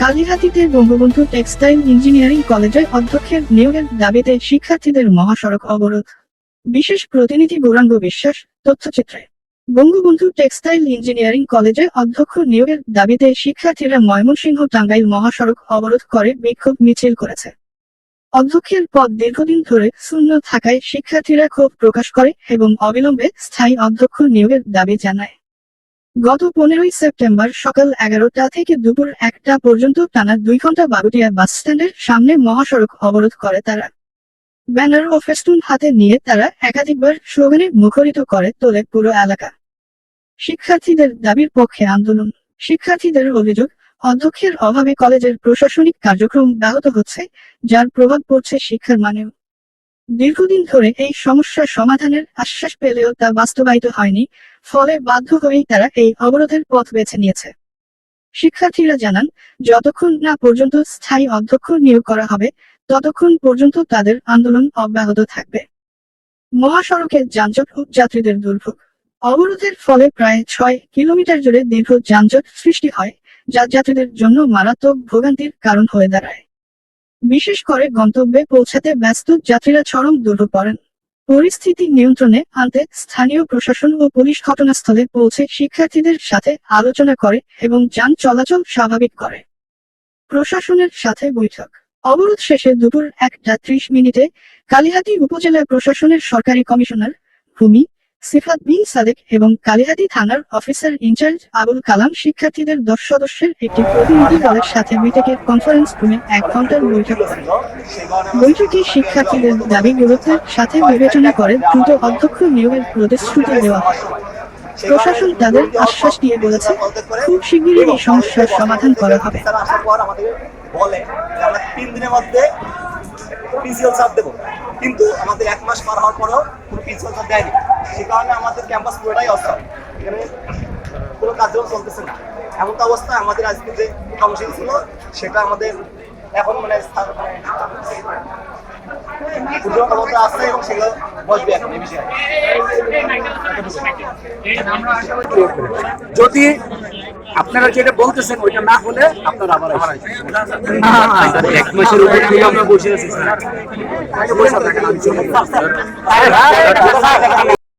কালিহাতীতে Bangabandhu textile engineering কলেজে অধ্যক্ষের নিয়োগের দাবিতে শিক্ষার্থীদের মহাসড়ক অবরোধ। বিশেষ প্রতিনিধি গৌরাঙ্গ বিশ্বাস, তথ্যচিত্রে। বঙ্গবন্ধু টেক্সটাইল ইঞ্জিনিয়ারিং কলেজে অধ্যক্ষ নিয়োগের দাবিতে শিক্ষার্থীরা ময়মনসিংহ টাঙ্গাইল মহাসড়ক অবরোধ করে বিক্ষোভ মিছিল করেছে। অধ্যক্ষের পদ দীর্ঘদিন ধরে শূন্য থাকায় শিক্ষার্থীরা ক্ষোভ প্রকাশ করে এবং অবিলম্বে স্থায়ী অধ্যক্ষ নিয়োগের দাবি জানায়। গত 15 সেপ্টেম্বর সকাল 11টা থেকে দুপুর 1টা পর্যন্ত টানা 2 ঘন্টা বাগুটিয়া বাসস্ট্যান্ডের সামনে মহাসড়ক অবরোধ করে তারা। ব্যানার ও ফেস্টুন হাতে নিয়ে তারা একাধিকবার স্লোগানে মুখরিত করে তোলে পুরো এলাকা। শিক্ষার্থীদের দাবির পক্ষে আন্দোলন। শিক্ষার্থীদের অভিযোগ, অধ্যক্ষের অভাবে কলেজের প্রশাসনিক কার্যক্রম ব্যাহত হচ্ছে, যার প্রভাব পড়ছে শিক্ষার মানেও। দীর্ঘদিন ধরে এই সমস্যার সমাধানের আশ্বাস পেলেও তা বাস্তবায়িত হয়নি, ফলে বাধ্য হয়েই তারা এই অবরোধের পথ বেছে নিয়েছে। শিক্ষার্থীরা জানান, যতক্ষণ না পর্যন্ত স্থায়ী অধ্যক্ষ নিয়োগ করা হবে, ততক্ষণ পর্যন্ত তাদের আন্দোলন অব্যাহত থাকবে। মহাসড়কে যানজট ও যাত্রীদের দুর্ভোগ। অবরোধের ফলে প্রায় 6 কিলোমিটার জুড়ে দীর্ঘ যানজট সৃষ্টি হয়, যা যাত্রীদের জন্য মারাত্মক ভোগান্তির কারণ হয়ে দাঁড়ায়। বিশেষ করে গন্তব্যে পৌঁছাতে ব্যস্ত যাত্রীরা চরম দুর্ভোগ পড়েন। পরিস্থিতি নিয়ন্ত্রণে আনতে স্থানীয় প্রশাসন ও পুলিশ ঘটনাস্থলে পৌঁছে শিক্ষার্থীদের সাথে আলোচনা করে এবং যান চলাচল স্বাভাবিক করে। প্রশাসনের সাথে বৈঠক। অবরোধ শেষে দুপুর 1টা 30 মিনিটে কালিহাতী উপজেলা প্রশাসনের সরকারি কমিশনার ভূমি সিফাত বিন সাদেক এবং কালিহাতী থানার অফিসার ইনচার্জ আবুল কালাম শিক্ষার্থীদের 10 সদস্যের একটি প্রতিনিধি দলের সাথে বিটেকের কনফারেন্স রুমে 1 ঘন্টার বৈঠক করেন। বৈঠকে শিক্ষার্থীদের দাবি গুরুত্বের সাথে বিবেচনা করে দ্রুত অধ্যক্ষ নিয়োগের প্রতিশ্রুতি দেওয়া হয়। প্রশাসন তাদের আশ্বাস দিয়ে বলেছে, খুব শিগগিরই এই সমস্যার সমাধান করা হবে। কিন্তু আমাদের 1 মাস পার হওয়ার পরেও কোনো প্রিন্সিপাল স্যার দেয়নি। সে কারণে আমাদের ক্যাম্পাস পুরোটাই অস্থির, এখানে কোনো কার্যক্রম চলতেছে না। এমন তো অবস্থা, আমাদের আজকে যে কর্মসূচি ছিল সেটা আমাদের এখন আছে এবং সেগুলো বসবে এখন এই বিষয়ে। যদি আপনারা যেটা বলতেছেন ওইটা না হলে আপনারা আবার 1 মাসের উপর আমরা বসে আছি।